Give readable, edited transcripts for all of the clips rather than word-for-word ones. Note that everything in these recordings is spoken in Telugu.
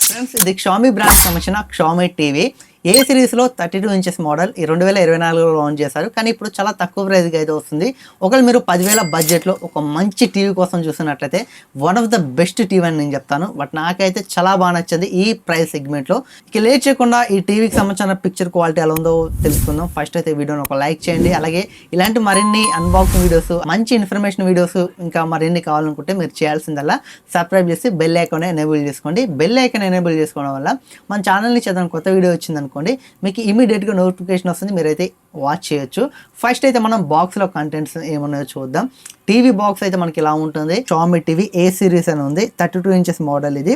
ఫ్రెండ్స్ ఇది Xiaomi బ్రాండ్ సంబంధించిన Xiaomi టీవీ ఏ సిరీస్లో 32 ఇంచెస్ మోడల్ ఈ 2024లో లాంచ్ చేశారు. కానీ ఇప్పుడు చాలా తక్కువ ప్రైస్కి అయితే వస్తుంది. ఒకవేళ మీరు 10,000 బడ్జెట్లో ఒక మంచి టీవీ కోసం చూస్తున్నట్లయితే one of the best TV అని నేను చెప్తాను. బట్ నాకైతే చాలా బాగా నచ్చింది ఈ ప్రైస్ సెగ్మెంట్లో. ఇక లేట్ చేయకుండా ఈ టీవీకి సంబంధించిన పిక్చర్ క్వాలిటీ ఎలా ఉందో తెలుసుకుందాం. ఫస్ట్ అయితే వీడియోని ఒక లైక్ చేయండి. అలాగే ఇలాంటి మరిన్ని అన్బాక్సింగ్ వీడియోస్, మంచి ఇన్ఫర్మేషన్ వీడియోస్ ఇంకా మరిన్ని కావాలనుకుంటే మీరు చేయాల్సిందల్లా సబ్స్క్రైబ్ చేసి బెల్ ఐకాన్ ఎనేబుల్ చేసుకోండి. బెల్ ఐకాన్ ఎనేబుల్ చేసుకోవడం వల్ల మన ఛానల్ని చదవడం కొత్త వీడియో వచ్చింది అనుకోండి, మీకు ఇమీడియట్గా నోటిఫికేషన్ వస్తుంది, మీరైతే వాచ్ చేయొచ్చు. ఫస్ట్ అయితే మనం బాక్స్లో కంటెంట్స్ ఏమన్నాయో చూద్దాం. టీవీ బాక్స్ అయితే మనకి ఇలా ఉంటుంది. Xiaomi టీవీ ఏ సిరీస్ అని ఉంది. 32 ఇంచెస్ మోడల్ ఇది.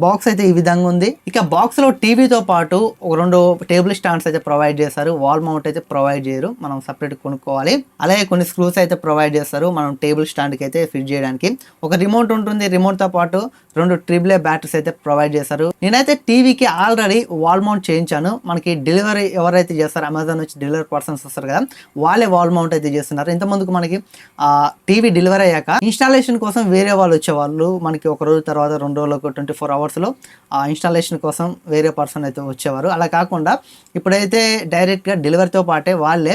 బాక్స్ అయితే ఈ విధంగా ఉంది. ఇక బాక్స్లో టీవీతో పాటు ఒక 2 టేబుల్ స్టాండ్స్ అయితే ప్రొవైడ్ చేస్తారు. వాల్ మౌంట్ అయితే ప్రొవైడ్ చేయరు, మనం సపరేట్ కొనుక్కోవాలి. అలాగే కొన్ని స్క్రూస్ అయితే ప్రొవైడ్ చేస్తారు మనం టేబుల్ స్టాండ్కి అయితే ఫిట్ చేయడానికి. ఒక రిమోట్ ఉంటుంది. రిమోట్తో పాటు 2 AAA బ్యాటరీస్ అయితే ప్రొవైడ్ చేస్తారు. నేనైతే టీవీకి ఆల్రెడీ వాల్ మౌంట్ చేయించాను. మనకి డెలివరీ ఎవరైతే చేస్తారో అమెజాన్ నుంచి డెలివరీ పర్సన్స్ వస్తారు కదా, వాళ్ళే వాల్ మౌంట్ అయితే చేస్తున్నారు. ఇంతమందికి మనకి టీవీ డెలివరీ అయ్యాక ఇన్స్టాలేషన్ కోసం వేరే వాళ్ళు వచ్చేవాళ్ళు. మనకి ఒక రోజు తర్వాత 2 రోజులకు 24 అవర్స్లో ఇన్స్టాలేషన్ కోసం వేరే పర్సన్ అయితే వచ్చేవారు. అలా కాకుండా ఇప్పుడైతే డైరెక్ట్గా డెలివరీతో పాటే వాళ్ళే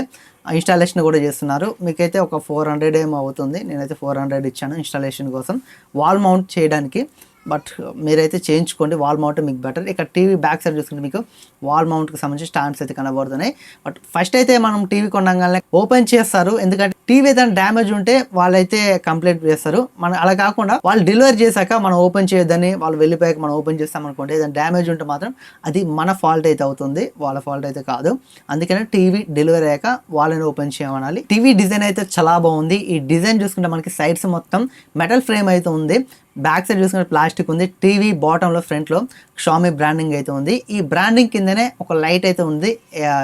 ఇన్స్టాలేషన్ కూడా చేస్తున్నారు. మీకైతే ఒక 400 ఏమో అవుతుంది. నేనైతే 400 ఇచ్చాను ఇన్స్టాలేషన్ కోసం వాల్ మౌంట్ చేయడానికి. బట్ మీరైతే చేయించుకోండి, వాల్ మౌంట్ మీకు బెటర్. ఇక్కడ టీవీ బ్యాక్ సైడ్ చూసుకుంటే మీకు వాల్ మౌంట్కి సంబంధించి స్టాండ్స్ అయితే కనబడుతున్నాయి. బట్ ఫస్ట్ అయితే మనం టీవీ కొనగానే ఓపెన్ చేస్తారు, ఎందుకంటే టీవీ ఏదైనా డ్యామేజ్ ఉంటే వాళ్ళైతే కంప్లైంట్ చేస్తారు. మనం అలా కాకుండా వాళ్ళు డెలివరీ చేశాక మనం ఓపెన్ చేయొద్దని, వాళ్ళు వెళ్ళిపోయాక మనం ఓపెన్ చేస్తాం అనుకోండి, ఏదైనా డ్యామేజ్ ఉంటే మాత్రం అది మన ఫాల్ట్ అయితే అవుతుంది, వాళ్ళ ఫాల్ట్ అయితే కాదు. అందుకనే టీవీ డెలివరీ అయ్యాక వాళ్ళని ఓపెన్ చేయమనాలి. టీవీ డిజైన్ అయితే చాలా బాగుంది. ఈ డిజైన్ చూసుకుంటే మనకి సైడ్స్ మొత్తం మెటల్ ఫ్రేమ్ అయితే ఉంది. బ్యాక్ సైడ్ చూసుకుంటే ప్లాస్టిక్ ఉంది. టీవీ బాటంలో ఫ్రంట్లో Xiaomi బ్రాండింగ్ అయితే ఉంది. ఈ బ్రాండింగ్ కిందనే ఒక లైట్ అయితే ఉంది,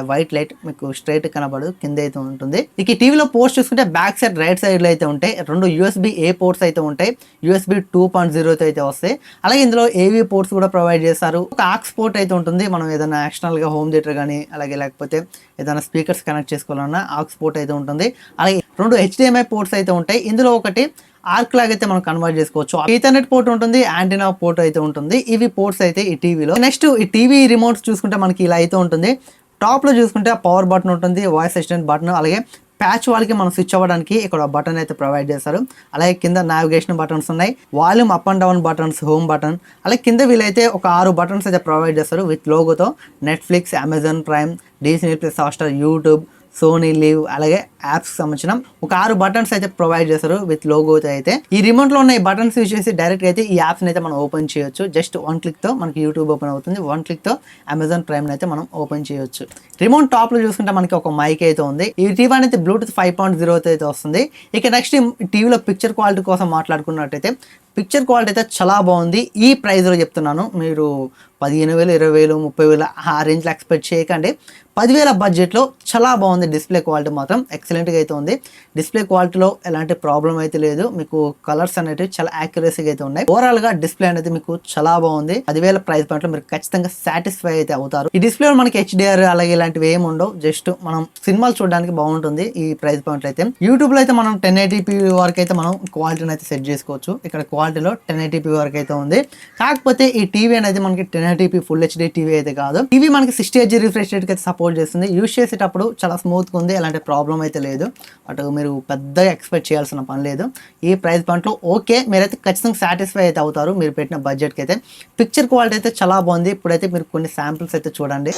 వైట్ లైట్ మీకు స్ట్రైట్ కనబడదు, కింద అయితే ఉంటుంది. ఇక ఈ టీవీలో పోర్ట్స్ చూసుకుంటే బ్యాక్ సైడ్ రైట్ సైడ్లో అయితే ఉంటాయి. 2 USB-A పోర్ట్స్ అయితే ఉంటాయి. USB 2.0 అయితే వస్తాయి. అలాగే ఇందులో AV పోర్ట్స్ కూడా ప్రొవైడ్ చేస్తారు. ఒక ఆక్స్ పోర్ట్ అయితే ఉంటుంది. మనం ఏదైనా ఎక్స్టర్నల్గా హోమ్ థియేటర్ కానీ అలాగే లేకపోతే ఏదైనా స్పీకర్స్ కనెక్ట్ చేసుకోవాలన్నా ఆక్స్ పోర్ట్ అయితే ఉంటుంది. అలాగే 2 HDMI పోర్ట్స్ అయితే ఉంటాయి. ఇందులో ఒకటి ఆర్క్ లాగా అయితే మనం కన్వర్ట్ చేసుకోవచ్చు. ఈథర్నెట్ పోర్ట్ ఉంటుంది, యాంటీనా పోర్ట్ అయితే ఉంటుంది. ఇవి పోర్ట్స్ అయితే ఈ టీవీలో. నెక్స్ట్ ఈ టీవీ రిమోట్స్ చూసుకుంటే మనకి ఇలా అయితే ఉంటుంది. టాప్ లో చూసుకుంటే పవర్ బటన్ ఉంటుంది, వాయిస్ అసిస్టెంట్ బటన్, అలాగే ప్యాచ్ వాళ్ళకి మనం స్విచ్ అవ్వడానికి ఇక్కడ బటన్ అయితే ప్రొవైడ్ చేస్తారు. అలాగే కింద నావిగేషన్ బటన్స్ ఉన్నాయి, volume up and down buttons, home button. అలాగే కింద వీళ్ళైతే ఒక 6 బటన్స్ అయితే ప్రొవైడ్ చేస్తారు విత్ లోగోతో. Netflix, Amazon Prime, Disney Plus, Hotstar, YouTube, Sony Liv, అలాగే యాప్స్ సంబంధించిన ఒక 6 బటన్స్ అయితే ప్రొవైడ్ చేస్తారు విత్ లోగో అయితే. ఈ రిమోట్ లో ఉన్న ఈ బటన్స్ యూజ్ చేసి డైరెక్ట్ అయితే ఈ యాప్స్ అయితే మనం ఓపెన్ చేయొచ్చు. జస్ట్ 1 క్లిక్ తో మనకి యూట్యూబ్ ఓపెన్ అవుతుంది, 1 క్లిక్ తో అమెజాన్ ప్రైమ్ అయితే మనం ఓపెన్ చేయొచ్చు. రిమోట్ టాప్ లో చూసుకుంటే మనకి ఒక మైక్ అయితే ఉంది. ఈ టీవీ అనేది బ్లూటూత్ 5.0 అయితే వస్తుంది. ఇక నెక్స్ట్ టీవీలో పిక్చర్ క్వాలిటీ కోసం మాట్లాడుకున్నట్టయితే పిక్చర్ క్వాలిటీ అయితే చాలా బాగుంది. ఈ ప్రైస్లో చెప్తున్నాను, మీరు 15,000, 20,000, 30,000 ఆ రేంజ్లో ఎక్స్పెక్ట్ చేయకండి. 10,000 బడ్జెట్లో చాలా బాగుంది. డిస్ప్లే క్వాలిటీ మాత్రం ఎక్సలెంట్గా అయితే ఉంది. డిస్ప్లే క్వాలిటీలో ఎలాంటి ప్రాబ్లం అయితే లేదు. మీకు కలర్స్ అనేవి చాలా యాక్యురసీగా అయితే ఉన్నాయి. ఓవరాల్గా డిస్ప్లే అనేది మీకు చాలా బాగుంది. 10,000 ప్రైస్ పాయింట్లో మీరు ఖచ్చితంగా సాటిస్ఫై అయితే అవుతారు. ఈ డిస్ప్లే మనకి HDR అలాగే ఇలాంటివి ఏమి ఉండవు. జస్ట్ మనం సినిమాలు చూడడానికి బాగుంటుంది ఈ ప్రైస్ పాయింట్లో అయితే. యూట్యూబ్లో అయితే మనం 1080p వరకు అయితే మనం క్వాలిటీని అయితే సెట్ చేసుకోవచ్చు. ఇక్కడ క్వాలిటీలో 1080p వరకు అయితే ఉంది. కాకపోతే ఈ టీవీ అనేది మనకి 1080p ఫుల్ HD టీవీ అయితే కాదు. టీవీ మనకి 60Hz రిఫ్రెష్ రేట్ అయితే సపోర్ట్ చేస్తుంది. యూజ్ చేసేటప్పుడు చాలా స్మూత్గా ఉంది, ఎలాంటి ప్రాబ్లం అయితే లేదు. అటు మీరు పెద్దగా ఎక్స్పెక్ట్ చేయాల్సిన పని లేదు. ఈ ప్రైస్ పాయింట్లో ఓకే, మీరైతే ఖచ్చితంగా సాటిస్ఫై అయితే అవుతారు మీరు పెట్టిన బడ్జెట్కి అయితే. పిక్చర్ క్వాలిటీ అయితే చాలా బాగుంది. ఇప్పుడైతే మీరు కొన్ని శాంపిల్స్ అయితే చూడండి.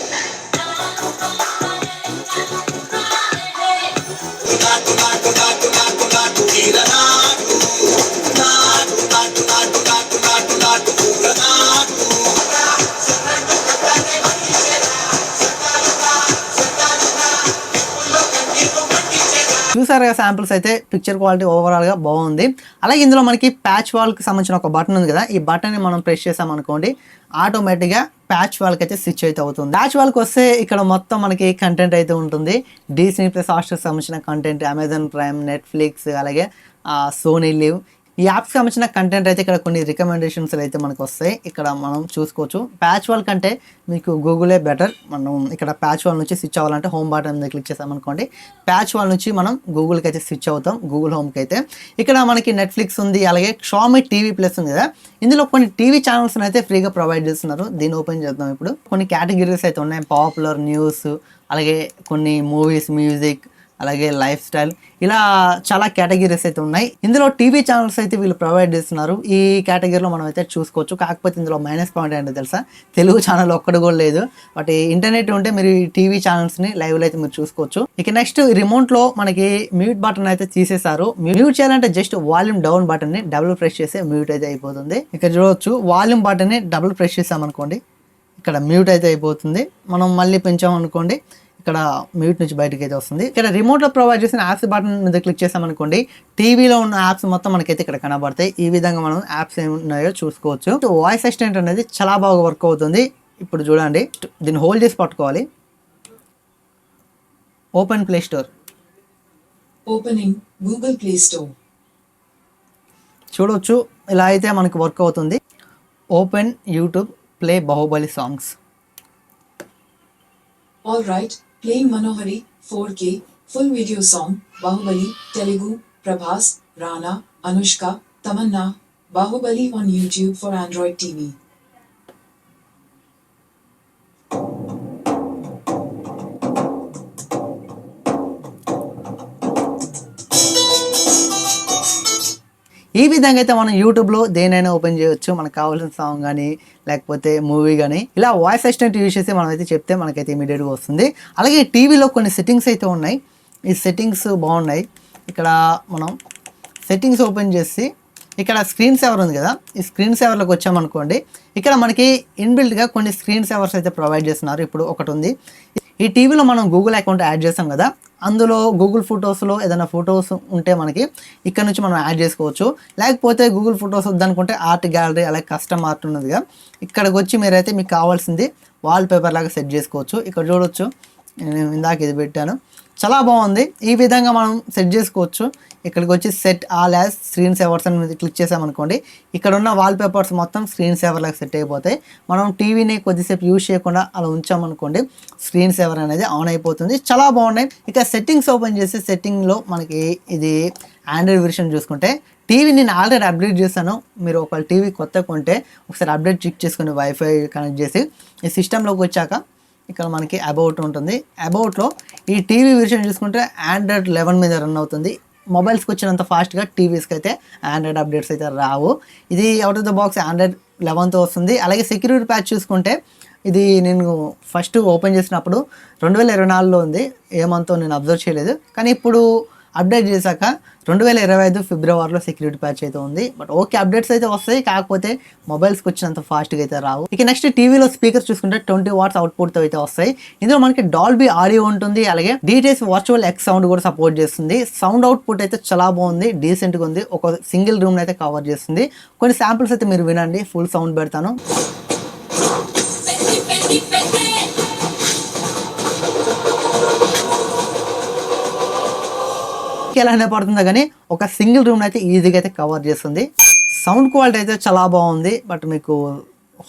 చూసారుగా శాంపిల్స్ అయితే. పిక్చర్ క్వాలిటీ ఓవరాల్గా బాగుంది. అలాగే ఇందులో మనకి ప్యాచ్ వాల్కి సంబంధించిన ఒక బటన్ ఉంది కదా, ఈ బటన్ని మనం ప్రెస్ చేసామనుకోండి ఆటోమేటిక్గా ప్యాచ్ వాల్కి అయితే స్విచ్ అయితే అవుతుంది. ప్యాచ్ వాల్కి వస్తే ఇక్కడ మొత్తం మనకి కంటెంట్ అయితే ఉంటుంది. డిస్నీ ప్లస్, హాట్స్టార్ సంబంధించిన కంటెంట్, అమెజాన్ ప్రైమ్, నెట్ఫ్లిక్స్, అలాగే సోనీ లివ్, ఈ యాప్స్కి సంబంధించిన కంటెంట్ అయితే ఇక్కడ కొన్ని రికమెండేషన్స్ అయితే మనకు వస్తాయి. ఇక్కడ మనం చూసుకోవచ్చు. ప్యాచ్ వాల్ కంటే మీకు గూగులే బెటర్. మనం ఇక్కడ ప్యాచ్ వాల్ నుంచి స్విచ్ అవ్వాలంటే హోమ్ బటన్ మీద క్లిక్ చేసామనుకోండి, ప్యాచ్ వాల్ నుంచి మనం గూగుల్కి అయితే స్విచ్ అవుతాం, గూగుల్ హోమ్కి అయితే. ఇక్కడ మనకి నెట్ఫ్లిక్స్ ఉంది, అలాగే షామీ టీవీ ప్లస్ ఉంది కదా, ఇందులో కొన్ని టీవీ ఛానల్స్ అయితే ఫ్రీగా ప్రొవైడ్ చేస్తున్నారు. దీన్ని ఓపెన్ చేద్దాం. ఇప్పుడు కొన్ని కేటగిరీస్ అయితే ఉన్నాయి, పాపులర్, న్యూస్, అలాగే కొన్ని మూవీస్, మ్యూజిక్, అలాగే లైఫ్ స్టైల్, ఇలా చాలా కేటగిరీస్ అయితే ఉన్నాయి. ఇందులో టీవీ ఛానల్స్ అయితే వీళ్ళు ప్రొవైడ్ చేస్తున్నారు. ఈ కేటగిరీలో మనం అయితే చూసుకోవచ్చు. కాకపోతే ఇందులో మైనస్ పాయింట్ ఏంటో తెలుసా, తెలుగు ఛానల్ ఒక్కటి కూడా లేదు. బట్ ఇంటర్నెట్ ఉంటే మీరు ఈ టీవీ ఛానల్స్ని లైవ్లో అయితే మీరు చూసుకోవచ్చు. ఇక నెక్స్ట్ రిమోట్లో మనకి మ్యూట్ బటన్ అయితే తీసేశారు. మ్యూట్ చేయాలంటే జస్ట్ వాల్యూమ్ డౌన్ బటన్ని డబుల్ ప్రెస్ చేస్తే మ్యూట్ అయితే అయిపోతుంది. ఇక్కడ చూడవచ్చు, వాల్యూమ్ బటన్ని డబుల్ ప్రెస్ చేసామనుకోండి, ఇక్కడ మ్యూట్ అయితే అయిపోతుంది. మనం మళ్ళీ పెంచామనుకోండి, ఇక్కడ మ్యూట్ నుంచి బయటకి అయితే వస్తుంది. ఇక్కడ రిమోట్లో ప్రొవైడ్ చేసిన యాప్స్ బటన్ మీద క్లిక్ చేసామనుకోండి, టీవీలో ఉన్న యాప్స్ మొత్తం మనకైతే ఇక్కడ కనబడతాయి. ఈ విధంగా మనం యాప్స్ ఏమి ఉన్నాయో చూసుకోవచ్చు. వాయిస్ అసిస్టెంట్ అనేది చాలా బాగా వర్క్ అవుతుంది. ఇప్పుడు చూడండి, దీన్ని హోల్డ్ చేసి పట్టుకోవాలి. Open play store, opening Google play store. చూడవచ్చు, ఇలా అయితే మనకి వర్క్ అవుతుంది. Open YouTube, play Baahubali songs. All right, playing Manohari 4K full video song Bahubali Telugu Prabhas Rana Anushka Tamanna Bahubali on YouTube for Android TV. ఈ విధంగా అయితే మనం యూట్యూబ్లో దేనైనా ఓపెన్ చేయొచ్చు, మనకు కావాల్సిన సాంగ్ కానీ లేకపోతే మూవీ కానీ. ఇలా వాయిస్ అసిస్టెంట్ యూజ్ చేసి మనం అయితే చెప్తే మనకైతే ఇమీడియట్గా వస్తుంది. అలాగే టీవీలో కొన్ని సెట్టింగ్స్ అయితే ఉన్నాయి. ఈ సెట్టింగ్స్ బాగున్నాయి. ఇక్కడ మనం సెట్టింగ్స్ ఓపెన్ చేసి ఇక్కడ స్క్రీన్ సేవర్ ఉంది కదా, ఈ స్క్రీన్ సేవర్లోకి వచ్చామనుకోండి, ఇక్కడ మనకి ఇన్బిల్ట్గా కొన్ని స్క్రీన్ సేవర్స్ అయితే ప్రొవైడ్ చేస్తున్నారు. ఇప్పుడు ఒకటి ఉంది. ఈ టీవీలో మనం గూగుల్ అకౌంట్ యాడ్ చేస్తాం కదా, అందులో గూగుల్ ఫొటోస్లో ఏదైనా ఫొటోస్ ఉంటే మనకి ఇక్కడ నుంచి మనం యాడ్ చేసుకోవచ్చు. లేకపోతే గూగుల్ ఫొటోస్ వద్దనుకుంటే ఆర్ట్ గ్యాలరీ, అలాగే కస్టమ్ ఆర్ట్ ఉన్నదిగా, ఇక్కడికి వచ్చి మీరైతే మీకు కావాల్సింది వాల్ పేపర్ లాగా సెట్ చేసుకోవచ్చు. ఇక్కడ చూడవచ్చు, నేను ఇందాక ఇది పెట్టాను, చాలా బాగుంది. ఈ విధంగా మనం సెట్ చేసుకోవచ్చు. ఇక్కడికి వచ్చి set all as screen savours అని క్లిక్ చేసామనుకోండి, ఇక్కడ ఉన్న వాల్ పేపర్స్ మొత్తం స్క్రీన్ సేవర్ లాగా సెట్ అయిపోతాయి. మనం టీవీని కొద్దిసేపు యూజ్ చేయకుండా అలా ఉంచామనుకోండి, స్క్రీన్ సేవర్ అనేది ఆన్ అయిపోతుంది. చాలా బాగున్నాయి. ఇక సెట్టింగ్స్ ఓపెన్ చేసి సెట్టింగ్లో మనకి ఇది ఆండ్రాయిడ్ వెర్షన్ చూసుకుంటే, టీవీ నేను ఆల్రెడీ అప్డేట్ చేశాను. మీరు ఒకవేళ టీవీ కొత్త కొంటే ఒకసారి అప్డేట్ చెక్ చేసుకుని వైఫై కనెక్ట్ చేసి ఈ సిస్టంలోకి వచ్చాక ఇక్కడ మనకి అబౌట్ ఉంటుంది. అబౌట్లో ఈ టీవీ వెర్షన్ చూసుకుంటే ఆండ్రాయిడ్ 11 మీద రన్ అవుతుంది. మొబైల్స్కి వచ్చినంత ఫాస్ట్గా టీవీస్కి అయితే ఆండ్రాయిడ్ అప్డేట్స్ అయితే రావు. ఇది out of the box Android 11తో వస్తుంది. అలాగే సెక్యూరిటీ ప్యాచ్ చూసుకుంటే, ఇది నేను ఫస్ట్ ఓపెన్ చేసినప్పుడు 2024లో ఉంది. ఏమంతో నేను అబ్జర్వ్ చేయలేదు, కానీ ఇప్పుడు అప్డేట్ చేశాక 2025 ఫిబ్రవరిలో సెక్యూరిటీ ప్యాచ్ అయితే ఉంది. బట్ ఓకే, అప్డేట్స్ అయితే వస్తాయి, కాకపోతే మొబైల్స్కి వచ్చినంత ఫాస్ట్గా అయితే రావు. ఇక నెక్స్ట్ టీవీలో స్పీకర్స్ చూసుకుంటే 20 వాట్స్ అవుట్పుట్తో అయితే వస్తాయి. ఇందులో మనకి డాల్బీ ఆడియో ఉంటుంది, అలాగే డీటెయిల్స్ వర్చువల్ ఎక్స్ సౌండ్ కూడా సపోర్ట్ చేస్తుంది. సౌండ్ అవుట్పుట్ అయితే చాలా బాగుంది, డీసెంట్గా ఉంది. ఒక సింగిల్ రూమ్ అయితే కవర్ చేస్తుంది. కొన్ని శాంపిల్స్ అయితే మీరు వినండి, ఫుల్ సౌండ్ పెడతాను. ఎలా పడుతుందో కానీ ఒక సింగిల్ రూమ్ అయితే ఈజీగా అయితే కవర్ చేస్తుంది. సౌండ్ క్వాలిటీ అయితే చాలా బాగుంది. బట్ మీకు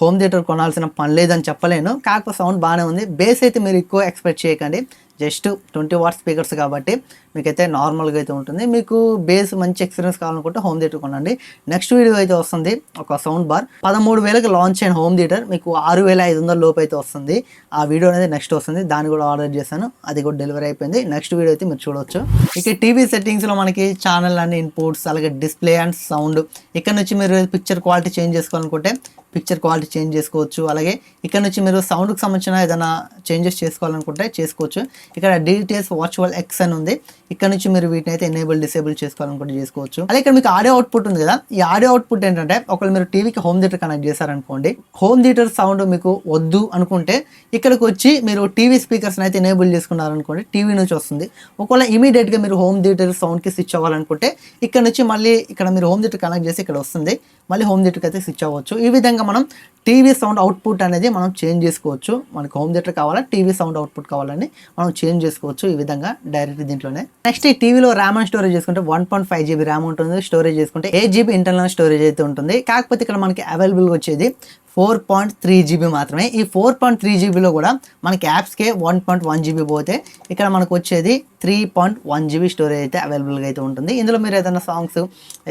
హోమ్ థియేటర్ కొనాల్సిన పని లేదని చెప్పలేను, కాకపోతే సౌండ్ బాగానే ఉంది. బేస్ అయితే మీరు ఎక్కువ ఎక్స్పెక్ట్ చేయకండి, జస్ట్ 20 వాట్ స్పీకర్స్ కాబట్టి మీకైతే నార్మల్గా అయితే ఉంటుంది. మీకు బేస్ మంచి ఎక్స్పీరియన్స్ కావాలనుకుంటే హోమ్ థియేటర్ కొనండి. నెక్స్ట్ వీడియో అయితే వస్తుంది ఒక సౌండ్ బార్. 13,000కి లాంచ్ అయిన హోమ్ థియేటర్ మీకు 6,500 లోపు అయితే వస్తుంది. ఆ వీడియో అనేది నెక్స్ట్ వస్తుంది. దాన్ని కూడా ఆర్డర్ చేశాను, అది కూడా డెలివరీ అయిపోయింది. నెక్స్ట్ వీడియో అయితే మీరు చూడవచ్చు. ఇక టీవీ సెట్టింగ్స్లో మనకి ఛానల్ అండ్ ఇన్పుట్స్, అలాగే డిస్ప్లే అండ్ సౌండ్, ఇక్కడ నుంచి మీరు పిక్చర్ క్వాలిటీ చేంజ్ చేసుకోవాలనుకుంటే పిక్చర్ క్వాలిటీ చేంజ్ చేసుకోవచ్చు. అలాగే ఇక్కడ నుంచి మీరు సౌండ్కి సంబంధించిన ఏదైనా చేంజెస్ చేసుకోవాలనుకుంటే చేసుకోవచ్చు. ఇక్కడ డీటెయిల్స్ వర్చువల్ ఎక్స్ అని ఉంది, ఇక్కడ నుంచి మీరు వీటిని అయితే ఎనేబుల్ డిసేబుల్ చేసుకోవాలనుకుంటే చేసుకోవచ్చు. అలాగే ఇక్కడ మీకు ఆడియో అవుట్పుట్ ఉంది కదా, ఈ ఆడియో అవుట్పుట్ ఏంటంటే ఒకవేళ మీరు టీవీకి హోమ్ థియేటర్ కనెక్ట్ చేశారనుకోండి, హోమ్ థియేటర్ సౌండ్ మీకు వద్దు అనుకుంటే ఇక్కడికి వచ్చి మీరు టీవీ స్పీకర్స్ని అయితే ఎనేబుల్ చేసుకున్నారనుకోండి, టీవీ నుంచి వస్తుంది. ఒకవేళ ఇమీడియట్గా మీరు హోమ్ థియేటర్ సౌండ్కి స్విచ్ అవ్వాలనుకుంటే ఇక్కడ నుంచి మళ్ళీ ఇక్కడ మీరు హోమ్ థియేటర్ కనెక్ట్ చేసి ఇక్కడ వస్తుంది, మళ్ళీ హోమ్ థియేటర్కి అయితే స్విచ్ అవ్వచ్చు. ఈ విధంగా మనం టీవీ సౌండ్ అవుట్పుట్ అనేది మనం చేంజ్ చేసుకోవచ్చు. మనకి హోమ్ థియేటర్ కావాలా, టీవీ సౌండ్ అవుట్పుట్ కావాలని మనం చేంజ్ చేసుకోవచ్చు ఈ విధంగా డైరెక్ట్ దీంట్లోనే. నెక్స్ట్ ఈ టీవీలో ర్యామ్ అండ్ స్టోరేజ్ చేసుకుంటే 1.5 GB ర్యామ్ ఉంటుంది, స్టోరేజ్ చేసుకుంటే 8 GB ఇంటర్నల్ స్టోరేజ్ అయితే ఉంటుంది. కాకపోతే ఇక్కడ మనకి అవైలబుల్గా వచ్చేది 4.3 GB మాత్రమే. ఈ 4.3 GBలో కూడా మనకి యాప్స్కే 1.1 GB పోతే ఇక్కడ మనకు వచ్చేది 3.1 GB స్టోరేజ్ అయితే అవైలబుల్గా అయితే ఉంటుంది. ఇందులో మీరు ఏదైనా సాంగ్స్,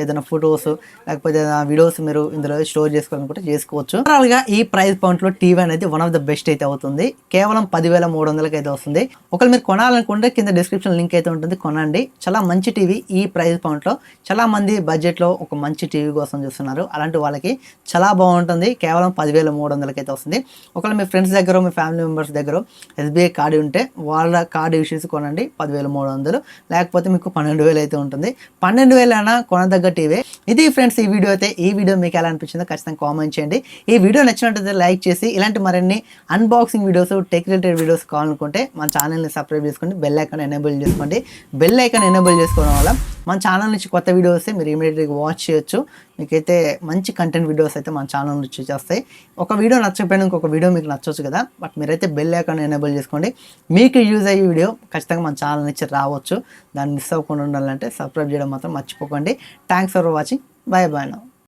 ఏదైనా ఫొటోస్, లేకపోతే ఏదైనా వీడియోస్ మీరు ఇందులో స్టోర్ చేసుకోవాలనుకుంటే చేసుకోవచ్చు. ఓవరాల్గా ఈ ప్రైస్ పాయింట్లో టీవీ అనేది వన్ ఆఫ్ ద బెస్ట్ అయితే అవుతుంది. కేవలం 10,300కి అయితే వస్తుంది. ఒకవేళ మీరు కొనాలనుకుంటే కింద డిస్క్రిప్షన్ లింక్ అయితే ఉంటుంది, కొనండి. చాలా మంచి టీవీ. ఈ ప్రైస్ పాయింట్లో చాలా మంది బడ్జెట్లో ఒక మంచి టీవీ కోసం చూస్తున్నారు. అలాంటి వాళ్ళకి చాలా బాగుంటుంది. కేవలం 10,300కి అయితే వస్తుంది. ఒకవేళ మీ ఫ్రెండ్స్ దగ్గర, మీ ఫ్యామిలీ మెంబర్స్ దగ్గర SBI కార్డు ఉంటే వాళ్ళ కార్డు యూస్ కొనండి 10,300. లేకపోతే మీకు 12,000 అయితే ఉంటుంది. 12,000 అయినా కొనదగ్గ టీవీ. ఇది ఫ్రెండ్స్ ఈ వీడియో అయితే. ఈ వీడియో మీకు ఎలా అనిపించిందో ఖచ్చితంగా కామెంట్ చేయండి. ఈ వీడియో నచ్చినట్లయితే లైక్ చేసి ఇలాంటి మరిన్ని unboxing videos, tech related videos కావాలనుకుంటే మన ఛానల్ని సబ్స్క్రైబ్ చేసుకోండి, బెల్ ఐకాన్ ఎనేబుల్ చేసుకోండి. బెల్ ఐకాన్ ఎనేబుల్ చేసుకోవడం వల్ల మన ఛానల్ నుంచి కొత్త వీడియోస్ మీరు ఇమీడియట్గా వాచ్ చేయొచ్చు. మీకైతే మంచి కంటెంట్ వీడియోస్ అయితే మన ఛానల్ నుంచి చేస్తాయి. ఒక వీడియో నచ్చకపోయినా ఇంకొక వీడియో మీకు నచ్చవచ్చు కదా, బట్ మీరైతే బెల్ ఐకాన్ ఎనేబుల్ చేసుకోండి. మీకు యూజ్ అయ్యే వీడియో ఖచ్చితంగా మన ఛానల్ నుంచి రావచ్చు. దాన్ని మిస్ అవ్వకుండా ఉండాలంటే సబ్స్క్రైబ్ చేయడం మాత్రం మర్చిపోకండి. Thanks for watching. By by now.